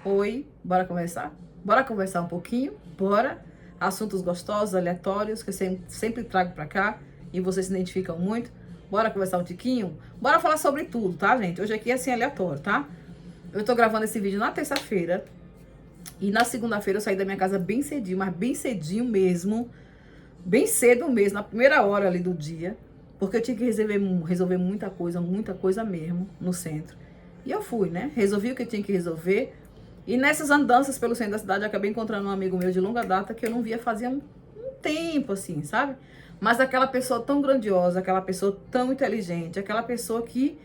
Oi, bora conversar? Bora conversar um pouquinho? Bora? Assuntos gostosos, aleatórios, que eu sempre trago pra cá e vocês se identificam muito. Bora conversar um tiquinho? Bora falar sobre tudo, tá, gente? Hoje aqui é assim, aleatório, tá? Eu tô gravando esse vídeo na terça-feira e na segunda-feira eu saí da minha casa bem cedinho, mas bem cedinho mesmo, bem cedo mesmo, na primeira hora ali do dia, porque eu tinha que resolver muita coisa mesmo no centro. E eu fui, né? Resolvi o que eu tinha que resolver. E nessas andanças pelo centro da cidade, eu acabei encontrando um amigo meu de longa data que eu não via fazia um tempo, assim, sabe? Mas aquela pessoa tão grandiosa, aquela pessoa tão inteligente, aquela pessoa que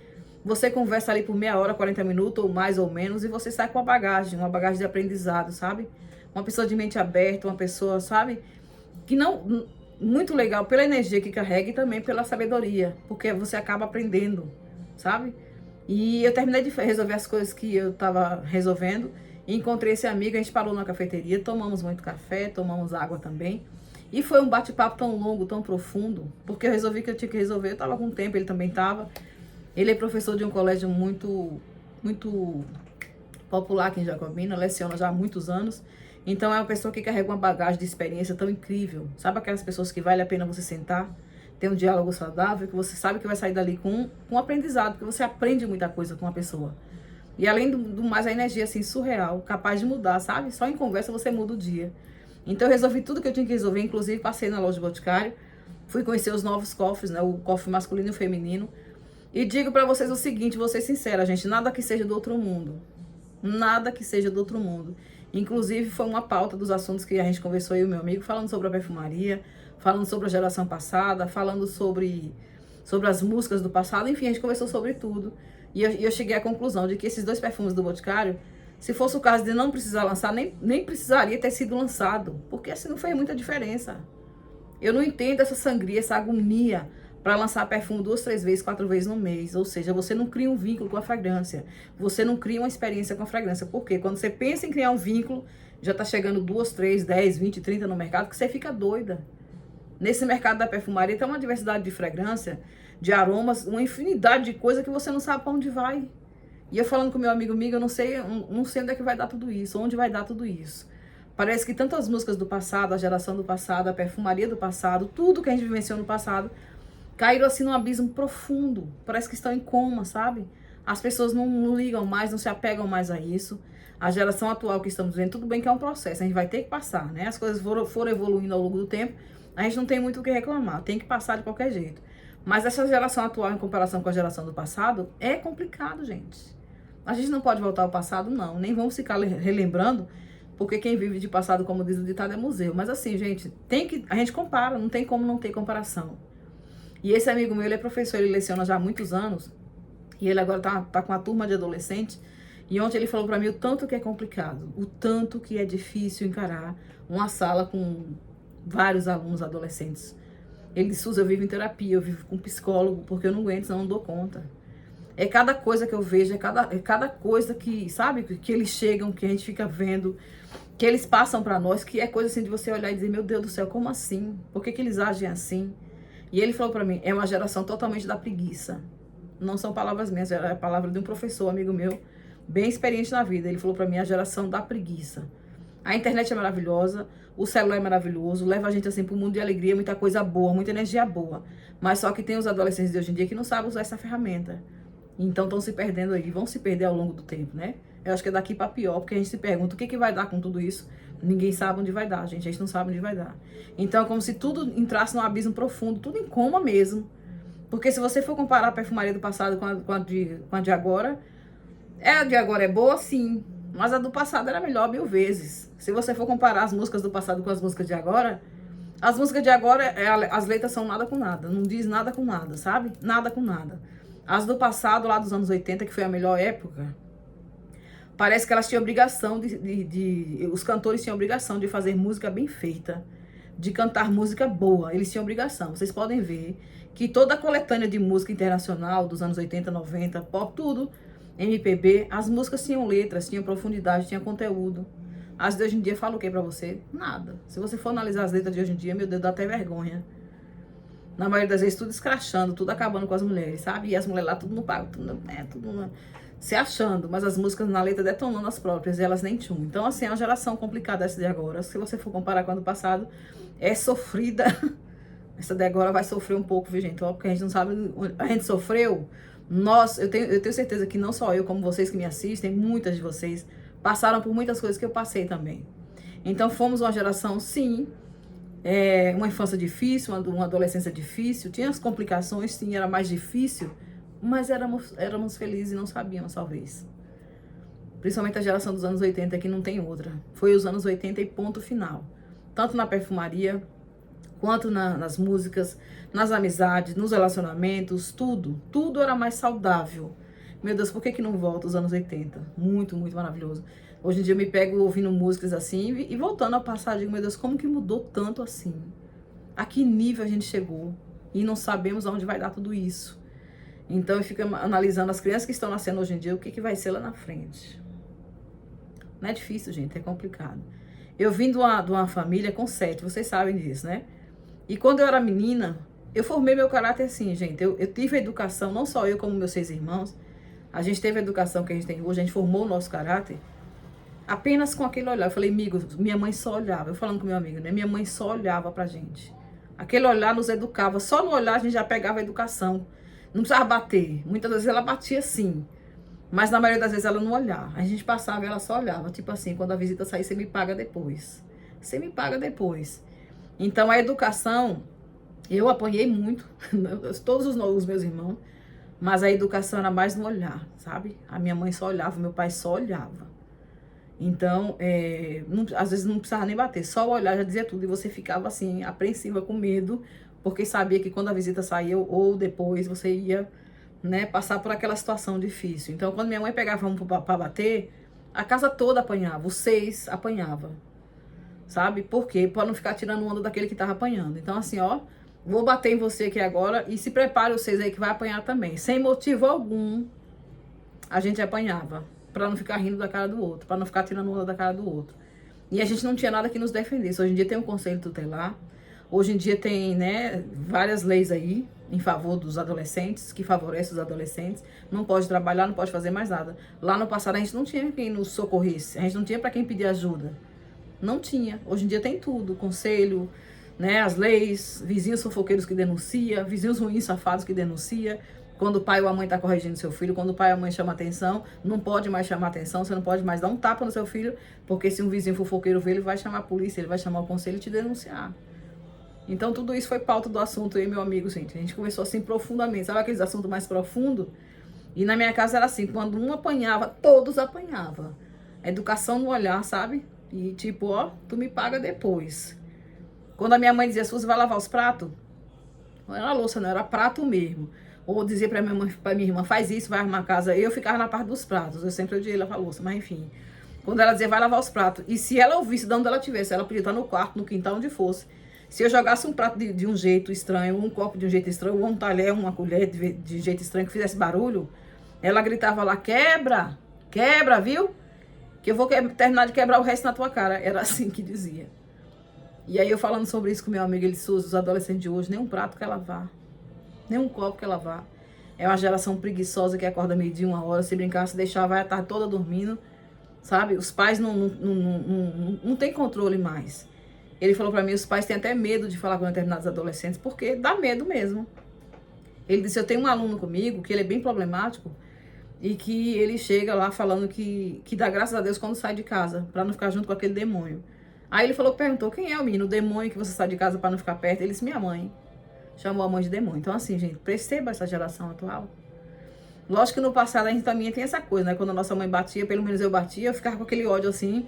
você conversa ali por meia hora, 40 minutos, ou mais ou menos, e você sai com uma bagagem de aprendizado, sabe? Uma pessoa de mente aberta, uma pessoa, sabe? Que não. Muito legal pela energia que carrega e também pela sabedoria, porque você acaba aprendendo, sabe? E eu terminei de resolver as coisas que eu tava resolvendo. E encontrei esse amigo, a gente parou na cafeteria, tomamos muito café, tomamos água também. E foi um bate-papo tão longo, tão profundo, porque eu resolvi que eu tinha que resolver. Eu tava com tempo, ele também tava. Ele é professor de um colégio muito popular aqui em Jacobina, leciona já há muitos anos. Então é uma pessoa que carrega uma bagagem de experiência tão incrível. Sabe aquelas pessoas que vale a pena você sentar, ter um diálogo saudável, que você sabe que vai sair dali com um aprendizado, porque você aprende muita coisa com a pessoa. E além do mais, a energia assim, surreal, capaz de mudar, sabe? Só em conversa você muda o dia. Então eu resolvi tudo que eu tinha que resolver, inclusive passei na loja do Boticário, fui conhecer os novos cofres, né? O cofre masculino e o feminino. E digo pra vocês o seguinte, vou ser sincera, gente, nada que seja do outro mundo. Nada que seja do outro mundo. Inclusive, foi uma pauta dos assuntos que a gente conversou, eu e o meu amigo, falando sobre a perfumaria, falando sobre a geração passada, falando sobre as músicas do passado, enfim, a gente conversou sobre tudo. E eu cheguei à conclusão de que esses dois perfumes do Boticário, se fosse o caso de não precisar lançar, nem precisaria ter sido lançado, porque assim não fez muita diferença. Eu não entendo essa sangria, essa agonia para lançar perfume 2, 3 vezes, 4 vezes no mês. Ou seja, você não cria um vínculo com a fragrância. Você não cria uma experiência com a fragrância. Por quê? Quando você pensa em criar um vínculo, já tá chegando 2, 3, 10, 20, 30 no mercado, que você fica doida. Nesse mercado da perfumaria tem uma diversidade de fragrância, de aromas, uma infinidade de coisas que você não sabe para onde vai. E eu falando com meu amigo, eu não sei onde é que vai dar tudo isso, onde vai dar tudo isso. Parece que tantas músicas do passado, a geração do passado, a perfumaria do passado, tudo que a gente vivenciou no passado, caíram assim num abismo profundo. Parece que estão em coma, sabe? As pessoas não ligam mais, não se apegam mais a isso. A geração atual que estamos vendo, tudo bem que é um processo, a gente vai ter que passar, né? As coisas foram evoluindo ao longo do tempo, a gente não tem muito o que reclamar, tem que passar de qualquer jeito. Mas essa geração atual, em comparação com a geração do passado, é complicado, gente. A gente não pode voltar ao passado, não. Nem vamos ficar relembrando, porque quem vive de passado, como diz o ditado, é museu. Mas assim, gente, a gente compara, não tem como não ter comparação. E esse amigo meu, ele é professor, ele leciona já há muitos anos. E ele agora tá com uma turma de adolescentes. E ontem ele falou pra mim o tanto que é complicado, o tanto que é difícil encarar uma sala com vários alunos adolescentes. Ele disse, Suzy, eu vivo em terapia, eu vivo com psicólogo, porque eu não aguento, senão eu não dou conta. É cada coisa que eu vejo, é cada coisa que, sabe, que eles chegam, que a gente fica vendo, que eles passam pra nós, que é coisa assim de você olhar e dizer, meu Deus do céu, como assim? Por que eles agem assim? E ele falou pra mim, é uma geração totalmente da preguiça. Não são palavras minhas, é a palavra de um professor, amigo meu, bem experiente na vida. Ele falou pra mim, a geração da preguiça. A internet é maravilhosa, o celular é maravilhoso, leva a gente assim pro mundo de alegria, muita coisa boa, muita energia boa. Mas só que tem os adolescentes de hoje em dia que não sabem usar essa ferramenta. Então estão se perdendo aí, vão se perder ao longo do tempo, né? Eu acho que é daqui pra pior, porque a gente se pergunta o que vai dar com tudo isso. Ninguém sabe onde vai dar, gente. A gente não sabe onde vai dar. Então é como se tudo entrasse num abismo profundo, tudo em coma mesmo. Porque se você for comparar a perfumaria do passado com a de agora, a de agora é boa, sim. Mas a do passado era melhor 1000 vezes. Se você for comparar as músicas do passado com as músicas de agora, as músicas de agora, as letras são nada com nada. Não diz nada com nada, sabe? Nada com nada. As do passado, lá dos anos 80, que foi a melhor época, parece que elas tinham obrigação os cantores tinham obrigação de fazer música bem feita, de cantar música boa. Eles tinham obrigação. Vocês podem ver que toda a coletânea de música internacional dos anos 80, 90, pop, tudo, MPB, as músicas tinham letras, tinham profundidade, tinham conteúdo. As de hoje em dia falam o que pra você? Nada. Se você for analisar as letras de hoje em dia, meu Deus, dá até vergonha. Na maioria das vezes, tudo escrachando, tudo acabando com as mulheres, sabe? E as mulheres lá, tudo no pago, tudo se achando, mas as músicas na letra detonando as próprias, e elas nem tinham. Então, assim, é uma geração complicada essa de agora. Se você for comparar com o ano passado, é sofrida. Essa de agora vai sofrer um pouco, viu, gente? Porque a gente não sabe, a gente sofreu. Eu tenho certeza que não só eu, como vocês que me assistem, muitas de vocês passaram por muitas coisas que eu passei também. Então, fomos uma geração, sim, uma infância difícil, uma adolescência difícil, tinha as complicações, sim, era mais difícil, mas éramos felizes e não sabíamos, talvez. Principalmente a geração dos anos 80, que não tem outra. Foi os anos 80 e ponto final. Tanto na perfumaria, quanto nas músicas, nas amizades, nos relacionamentos, tudo era mais saudável. Meu Deus, por que não volta os anos 80? Muito, muito maravilhoso. Hoje em dia eu me pego ouvindo músicas assim e voltando a passar, digo, meu Deus, como que mudou tanto assim? A que nível a gente chegou? E não sabemos aonde vai dar tudo isso. Então eu fico analisando as crianças que estão nascendo hoje em dia, o que vai ser lá na frente. Não é difícil, gente, é complicado. Eu vim de uma família com 7, vocês sabem disso, né? E quando eu era menina, eu formei meu caráter assim, gente. Eu tive a educação, não só eu, como meus 6 irmãos. A gente teve a educação que a gente tem hoje, a gente formou o nosso caráter apenas com aquele olhar. Eu falei, amigo, minha mãe só olhava. Eu falando com meu amigo, né? Minha mãe só olhava pra gente. Aquele olhar nos educava. Só no olhar a gente já pegava a educação. Não precisava bater. Muitas vezes ela batia sim. Mas na maioria das vezes ela não olhava. A gente passava e ela só olhava. Tipo assim, quando a visita sair, você me paga depois. Você me paga depois. Então a educação, eu apanhei muito. Todos os meus irmãos. Mas a educação era mais no olhar, sabe? A minha mãe só olhava, meu pai só olhava. Então, às vezes não precisava nem bater, só olhar já dizia tudo. E você ficava assim, apreensiva, com medo, porque sabia que quando a visita saía ou depois você ia, né, passar por aquela situação difícil. Então, quando minha mãe pegava um para bater, a casa toda apanhava, os 6 apanhava, sabe? Por quê? Para não ficar tirando onda daquele que tava apanhando. Então, assim, ó, vou bater em você aqui agora e se prepare os 6 aí que vai apanhar também. Sem motivo algum, a gente apanhava. Pra não ficar rindo da cara do outro, pra não ficar tirando onda da cara do outro. E a gente não tinha nada que nos defendesse. Hoje em dia tem um conselho tutelar, hoje em dia tem, né, várias leis aí em favor dos adolescentes, que favorecem os adolescentes. Não pode trabalhar, não pode fazer mais nada. Lá no passado a gente não tinha quem nos socorresse, a gente não tinha pra quem pedir ajuda. Não tinha. Hoje em dia tem tudo, conselho, né, as leis, vizinhos fofoqueiros que denuncia, vizinhos ruins safados que denuncia. Quando o pai ou a mãe está corrigindo seu filho, quando o pai ou a mãe chama atenção, não pode mais chamar atenção, você não pode mais dar um tapa no seu filho, porque se um vizinho fofoqueiro ver, ele vai chamar a polícia, ele vai chamar o conselho e te denunciar. Então tudo isso foi pauta do assunto aí, meu amigo, gente. A gente conversou assim profundamente, sabe aqueles assuntos mais profundos? E na minha casa era assim, quando um apanhava, todos apanhavam. A educação no olhar, sabe? E tipo, ó, tu me paga depois. Quando a minha mãe dizia, se você vai lavar os pratos, não era louça, não, era prato mesmo. Ou dizia pra minha mãe, pra minha irmã, faz isso, vai arrumar a casa. Eu ficava na parte dos pratos. Eu sempre odiei lavar louça, mas enfim. Quando ela dizia, vai lavar os pratos. E se ela ouvisse de onde ela tivesse, ela podia estar no quarto, no quintal, onde fosse. Se eu jogasse um prato de um jeito estranho, um copo de um jeito estranho, ou um talher, uma colher de jeito estranho que fizesse barulho, ela gritava lá, quebra, quebra, viu? Que eu vou terminar de quebrar o resto na tua cara. Era assim que dizia. E aí eu falando sobre isso com meu amigo, ele disse, os adolescentes de hoje, nem um prato quer lavar. Nem um copo quer lavar. É uma geração preguiçosa que acorda meio-dia, 1 hora, se brincar, se deixar, vai a tarde toda dormindo, sabe? Os pais não tem controle mais. Ele falou pra mim, os pais têm até medo de falar com determinados adolescentes, porque dá medo mesmo. Ele disse, eu tenho um aluno comigo, que ele é bem problemático, e que ele chega lá falando que dá graças a Deus quando sai de casa, pra não ficar junto com aquele demônio. Aí ele perguntou, quem é o menino, o demônio que você sai de casa pra não ficar perto? Ele disse, minha mãe. Chamou a mãe de demônio. Então, assim, gente, perceba essa geração atual. Lógico que no passado a gente também tem essa coisa, né? Quando a nossa mãe batia, pelo menos eu batia, eu ficava com aquele ódio assim,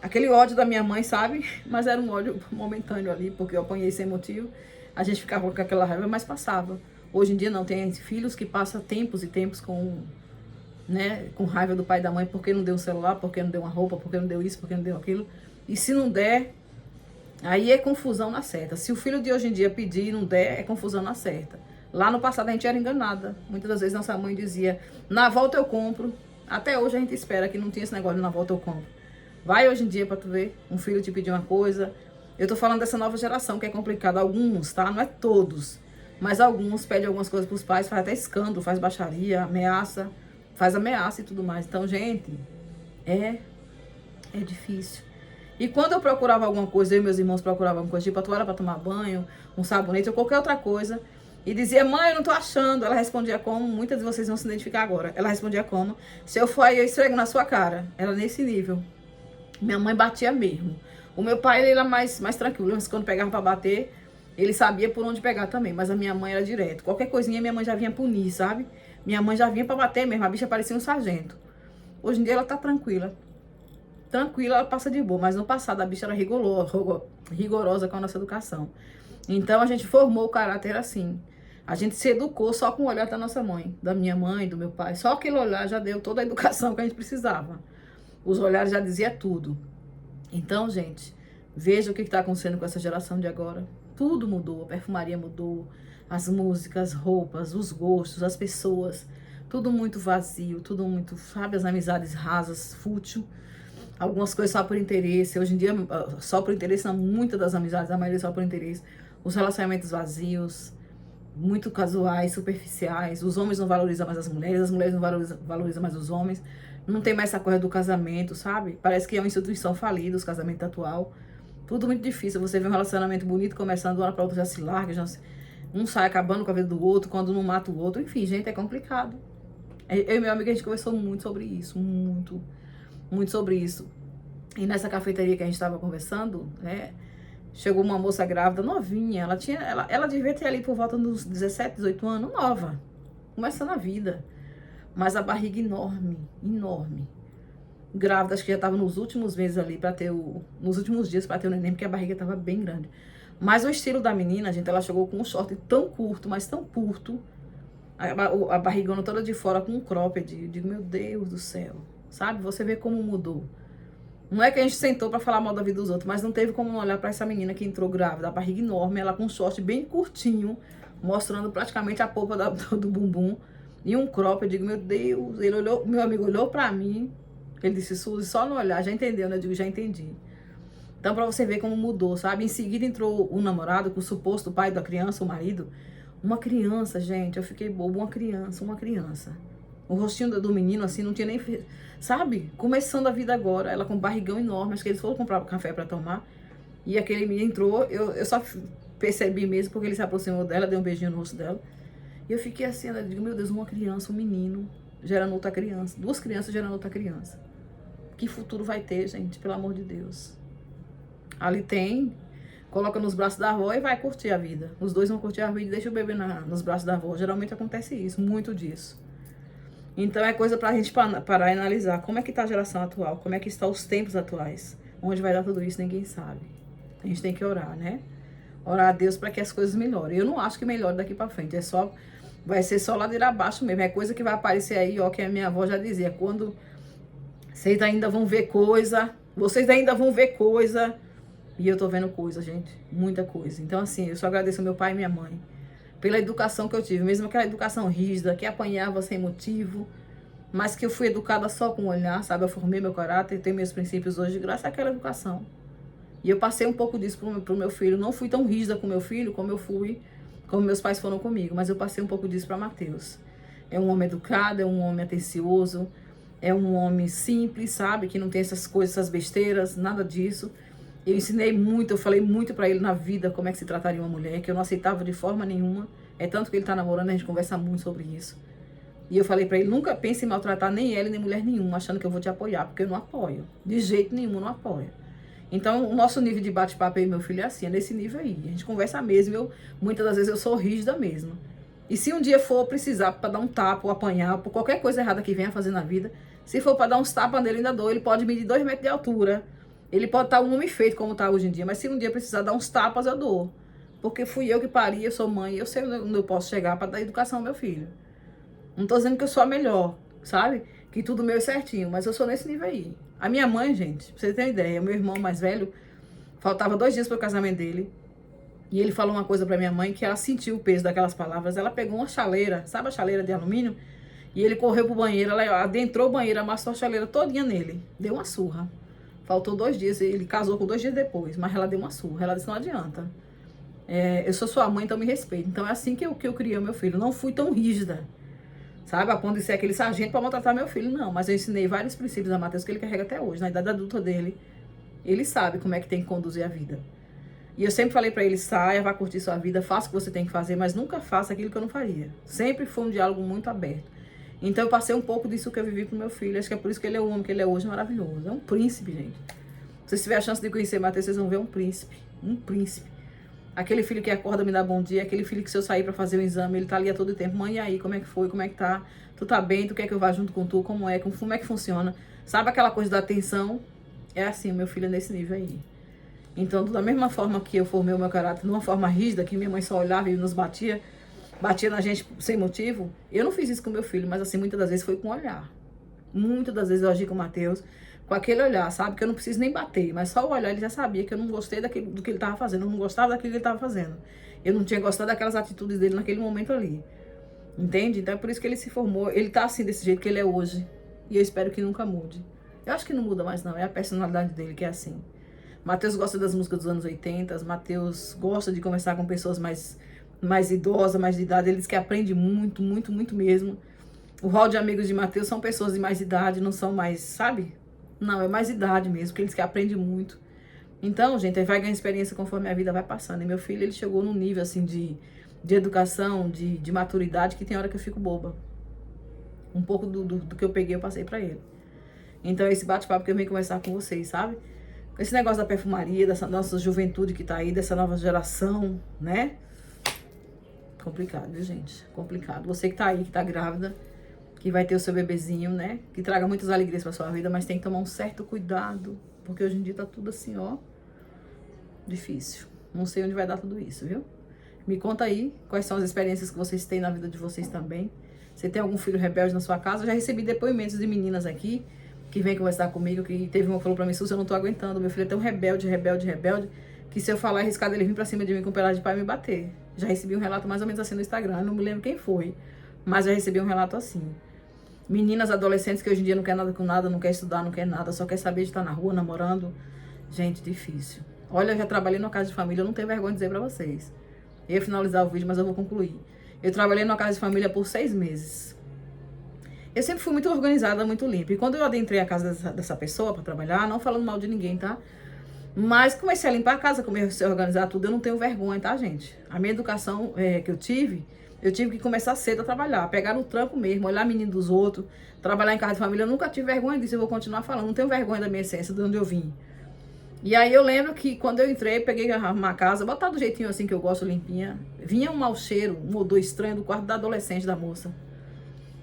aquele ódio da minha mãe, sabe? Mas era um ódio momentâneo ali, porque eu apanhei sem motivo. A gente ficava com aquela raiva, mas passava. Hoje em dia não, tem filhos que passam tempos e tempos com raiva do pai e da mãe, porque não deu um celular, porque não deu uma roupa, porque não deu isso, porque não deu aquilo. E se não der, aí é confusão na certa. Se o filho de hoje em dia pedir e não der, é confusão na certa. Lá no passado a gente era enganada. Muitas das vezes nossa mãe dizia, na volta eu compro. Até hoje a gente espera que não tinha esse negócio de na volta eu compro. Vai hoje em dia pra tu ver, um filho te pedir uma coisa. Eu tô falando dessa nova geração que é complicada. Alguns, tá? Não é todos. Mas alguns pedem algumas coisas pros pais, faz até escândalo, faz baixaria, ameaça. faz ameaça e tudo mais. Então, gente, é difícil. E quando eu procurava alguma coisa, eu e meus irmãos procuravam alguma coisa, tipo a toalha para tomar banho, um sabonete ou qualquer outra coisa, e dizia, mãe, eu não tô achando. Ela respondia como, muitas de vocês vão se identificar agora. Ela respondia como, se eu for aí, eu esfrego na sua cara. Era nesse nível. Minha mãe batia mesmo. O meu pai, ele era mais tranquilo, mas quando pegava para bater, ele sabia por onde pegar também. Mas a minha mãe era direto. Qualquer coisinha, minha mãe já vinha punir, sabe? Minha mãe já vinha para bater mesmo. A bicha parecia um sargento. Hoje em dia ela tá tranquila. Tranquila, ela passa de boa. Mas no passado a bicha era rigorosa com a nossa educação. Então a gente formou o caráter assim. A gente se educou só com o olhar da nossa mãe, da minha mãe, do meu pai. Só aquele olhar já deu toda a educação que a gente precisava. Os olhares já diziam tudo. Então, gente, veja o que está acontecendo com essa geração de agora. Tudo mudou, a perfumaria mudou, as músicas, as roupas, os gostos, as pessoas. Tudo muito vazio, tudo muito, sabe, as amizades rasas, fútil. Algumas coisas só por interesse. Hoje em dia, só por interesse, não, muitas das amizades, a maioria só por interesse. Os relacionamentos vazios, muito casuais, superficiais. Os homens não valorizam mais as mulheres não valorizam mais os homens. Não tem mais essa coisa do casamento, sabe? Parece que é uma instituição falida, os casamentos atual. Tudo muito difícil. Você vê um relacionamento bonito começando, uma hora para outra já se larga, um sai acabando com a vida do outro, quando não mata o outro. Enfim, gente, é complicado. Eu e meu amigo, a gente conversou muito sobre isso, muito sobre isso. E nessa cafeteria que a gente estava conversando, né, chegou uma moça grávida, novinha, ela devia ter ali por volta dos 17, 18 anos, nova, começando a vida, mas a barriga enorme, grávida, acho que já estava nos últimos meses ali, nos últimos dias para ter o neném, porque a barriga estava bem grande. Mas o estilo da menina, gente, ela chegou com um short tão curto, mas tão curto, a barrigona toda de fora com um cropped, eu digo, meu Deus do céu. Sabe? Você vê como mudou. Não é que a gente sentou pra falar mal da vida dos outros, mas não teve como não olhar pra essa menina que entrou grávida, a barriga enorme, ela com um short bem curtinho, mostrando praticamente a polpa do bumbum, e um crop. Eu digo, meu Deus, ele olhou, meu amigo olhou pra mim, ele disse, Suzy, só no olhar, já entendeu, né? Eu digo, já entendi. Então, pra você ver como mudou, sabe? Em seguida entrou o namorado, com o suposto pai da criança, o marido. Uma criança, gente, eu fiquei boba, uma criança. O rostinho do menino, assim, não tinha nem... Sabe? Começando a vida agora. Ela com um barrigão enorme. Acho que eles foram comprar café pra tomar. E aquele menino entrou. Eu só percebi mesmo porque ele se aproximou dela, deu um beijinho no rosto dela. E eu fiquei assim, eu digo, meu Deus, uma criança, um menino gerando outra criança. 2 crianças gerando outra criança. Que futuro vai ter, gente? Pelo amor de Deus. Ali tem... Coloca nos braços da avó e vai curtir a vida. Os dois vão curtir a vida e deixa o bebê nos braços da avó. Geralmente acontece isso, muito disso. Então é coisa pra gente parar e analisar como é que tá a geração atual, como é que estão os tempos atuais. Onde vai dar tudo isso, ninguém sabe. A gente tem que orar, né? Orar a Deus para que as coisas melhorem. Eu não acho que melhore daqui pra frente, vai ser só ladeira abaixo mesmo. É coisa que vai aparecer aí, ó, que a minha avó já dizia, quando vocês ainda vão ver coisa, e eu tô vendo coisa, gente, muita coisa. Então assim, eu só agradeço ao meu pai e minha mãe pela educação que eu tive, mesmo aquela educação rígida, que apanhava sem motivo, mas que eu fui educada só com o olhar, sabe? Eu formei meu caráter, tenho meus princípios hoje graças àquela educação. E eu passei um pouco disso pro meu filho. Não fui tão rígida com meu filho como meus pais foram comigo, mas eu passei um pouco disso para Matheus. É um homem educado, é um homem atencioso, é um homem simples, sabe? Que não tem essas coisas, essas besteiras, nada disso. Eu ensinei muito, eu falei muito pra ele na vida como é que se trataria uma mulher, que eu não aceitava de forma nenhuma. É tanto que ele tá namorando, a gente conversa muito sobre isso. E eu falei pra ele, nunca pense em maltratar nem ele, nem mulher nenhuma, achando que eu vou te apoiar, porque eu não apoio. De jeito nenhum, eu não apoio. Então, o nosso nível de bate-papo aí, meu filho, é assim, é nesse nível aí. A gente conversa mesmo, muitas das vezes eu sou rígida mesmo. E se um dia for precisar pra dar um tapa ou apanhar, por qualquer coisa errada que venha fazer na vida, se for pra dar uns tapas nele, ainda dou, ele pode medir 2 metros de altura. Ele pode estar um homem feito como está hoje em dia, mas se um dia precisar dar uns tapas, eu dou. Porque fui eu que pari, eu sou mãe, eu sei onde eu posso chegar para dar educação ao meu filho. Não tô dizendo que eu sou a melhor, sabe? Que tudo meu é certinho, mas eu sou nesse nível aí. A minha mãe, gente, pra você ter uma ideia, meu irmão mais velho, faltava 2 dias para o casamento dele, e ele falou uma coisa para minha mãe que ela sentiu o peso daquelas palavras. Ela pegou uma chaleira, sabe a chaleira de alumínio? E ele correu pro banheiro, ela adentrou o banheiro, amassou a chaleira todinha nele, deu uma surra. Faltou 2 dias, ele casou com 2 dias depois, mas ela deu uma surra. Ela disse, não adianta. Eu sou sua mãe, então me respeita. Então é assim que eu criei o meu filho. Não fui tão rígida. sabe? A ponto de ser aquele sargento para maltratar meu filho, não. Mas eu ensinei vários princípios a Matheus que ele carrega até hoje. Na idade adulta dele, ele sabe como é que tem que conduzir a vida. E eu sempre falei pra ele, saia, vá curtir sua vida, faça o que você tem que fazer, mas nunca faça aquilo que eu não faria. Sempre foi um diálogo muito aberto. Então eu passei um pouco disso que eu vivi com meu filho. Acho que é por isso que ele é o homem que ele é hoje, maravilhoso. É um príncipe, gente. Se vocês tiverem a chance de conhecer Matheus, vocês vão ver um príncipe. Um príncipe. Aquele filho que acorda, me dá bom dia. Aquele filho que se eu sair pra fazer o exame, ele tá ali a todo tempo. Mãe, e aí, como é que foi? Como é que tá? Tu tá bem? Tu quer que eu vá junto com tu? Como é que funciona? Sabe aquela coisa da atenção? É assim, meu filho é nesse nível aí. Então, da mesma forma que eu formei o meu caráter, numa forma rígida, que minha mãe só olhava e nos batia na gente sem motivo, eu não fiz isso com meu filho, mas assim, muitas das vezes foi com o olhar. Muitas das vezes eu agi com o Matheus com aquele olhar, sabe? Que eu não preciso nem bater, mas só o olhar ele já sabia que eu não gostei do que ele estava fazendo, eu não gostava daquilo que ele estava fazendo. Eu não tinha gostado daquelas atitudes dele naquele momento ali. Entende? Então é por isso que ele se formou, ele tá assim, desse jeito que ele é hoje. E eu espero que nunca mude. Eu acho que não muda mais não, é a personalidade dele que é assim. Matheus gosta das músicas dos anos 80, Matheus gosta de conversar com pessoas mais idosas, mais de idade. Ele diz que aprende muito, muito, muito mesmo. O hall de amigos de Matheus são pessoas de mais idade, não são mais, sabe? Não, é mais idade mesmo, porque ele diz que aprende muito. Então, gente, ele vai ganhar experiência conforme a vida vai passando. E meu filho, ele chegou num nível, assim, de educação, de maturidade, que tem hora que eu fico boba. Um pouco do que eu peguei, eu passei pra ele. Então, esse bate-papo que eu venho conversar com vocês, sabe? Esse negócio da perfumaria, dessa nossa juventude que tá aí, dessa nova geração, né? Complicado, viu, gente? Complicado. Você que tá aí, que tá grávida, que vai ter o seu bebezinho, né? Que traga muitas alegrias pra sua vida, mas tem que tomar um certo cuidado, porque hoje em dia tá tudo assim, ó, difícil. Não sei onde vai dar tudo isso, viu? Me conta aí quais são as experiências que vocês têm na vida de vocês também. Você tem algum filho rebelde na sua casa? Eu já recebi depoimentos de meninas aqui que vem conversar comigo, que teve uma que falou pra mim, Suzy, eu não tô aguentando, meu filho é tão rebelde, que se eu falar arriscado ele vir pra cima de mim com um pedaço de pau e me bater. Já recebi um relato mais ou menos assim no Instagram, eu não me lembro quem foi, mas já recebi um relato assim. Meninas, adolescentes que hoje em dia não quer nada com nada, não quer estudar, não quer nada, só quer saber de estar na rua, namorando. Gente, difícil. Olha, eu já trabalhei numa casa de família, eu não tenho vergonha de dizer pra vocês. Eu ia finalizar o vídeo, mas eu vou concluir. Eu trabalhei numa casa de família por 6 meses. Eu sempre fui muito organizada, muito limpa. E quando eu adentrei a casa dessa pessoa pra trabalhar, não falando mal de ninguém, tá? Mas comecei a limpar a casa, comecei a organizar tudo, eu não tenho vergonha, tá, gente? A minha educação que eu tive que começar cedo a trabalhar, pegar no tranco mesmo, olhar menino dos outros, trabalhar em casa de família. Eu nunca tive vergonha disso, eu vou continuar falando. Não tenho vergonha da minha essência, de onde eu vim. E aí eu lembro que quando eu entrei, peguei uma casa, botar do jeitinho assim que eu gosto, limpinha. Vinha um mau cheiro, um odor estranho do quarto da adolescente da moça.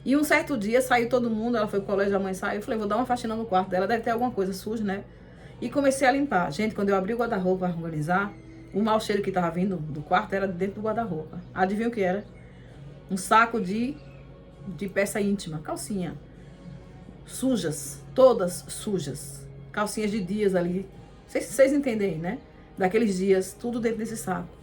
E um certo dia saiu todo mundo, ela foi pro colégio, a mãe saiu, eu falei, vou dar uma faxina no quarto dela, deve ter alguma coisa suja, né? E comecei a limpar. Gente, quando eu abri o guarda-roupa para organizar, o mau cheiro que tava vindo do quarto era dentro do guarda-roupa. Adivinha o que era? Um saco de peça íntima, calcinha. Sujas, todas sujas. Calcinhas de dias ali. Vocês entendem, né? Daqueles dias, tudo dentro desse saco.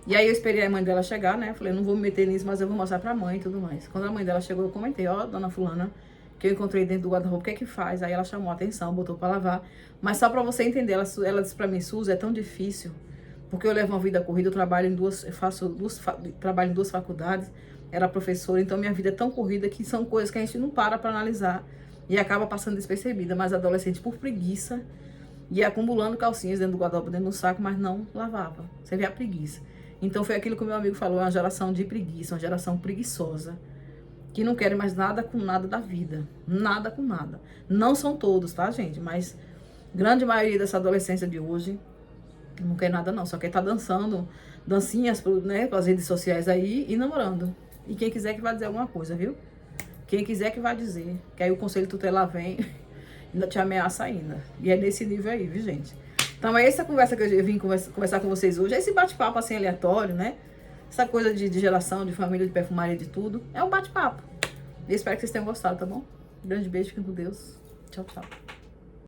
E aí eu esperei a mãe dela chegar, né? Falei, não vou me meter nisso, mas eu vou mostrar pra mãe e tudo mais. Quando a mãe dela chegou, eu comentei, ó, dona fulana, que eu encontrei dentro do guarda-roupa, o que é que faz? Aí ela chamou a atenção, botou pra lavar. Mas só pra você entender, ela disse pra mim, Suzy, é tão difícil, porque eu levo uma vida corrida, eu trabalho trabalho em duas faculdades, era professora, então minha vida é tão corrida que são coisas que a gente não para pra analisar e acaba passando despercebida. Mas adolescente, por preguiça, ia acumulando calcinhas dentro do guarda-roupa, dentro do saco, mas não lavava. Você vê a preguiça. Então foi aquilo que o meu amigo falou, uma geração de preguiça, uma geração preguiçosa, que não querem mais nada com nada da vida. Nada com nada. Não são todos, tá, gente? Mas grande maioria dessa adolescência de hoje não quer nada não, só quer estar dançando dancinhas, né, pelas redes sociais aí e namorando. E quem quiser que vai dizer alguma coisa, viu? Quem quiser que vai dizer, que aí o conselho tutelar vem ainda te ameaça ainda. E é nesse nível aí, viu, gente? Então é essa conversa que eu vim conversar com vocês hoje, é esse bate-papo assim aleatório, né? Essa coisa de geração, de família, de perfumaria, de tudo. É um bate-papo. E espero que vocês tenham gostado, tá bom? Um grande beijo, fiquem com Deus. Tchau, tchau.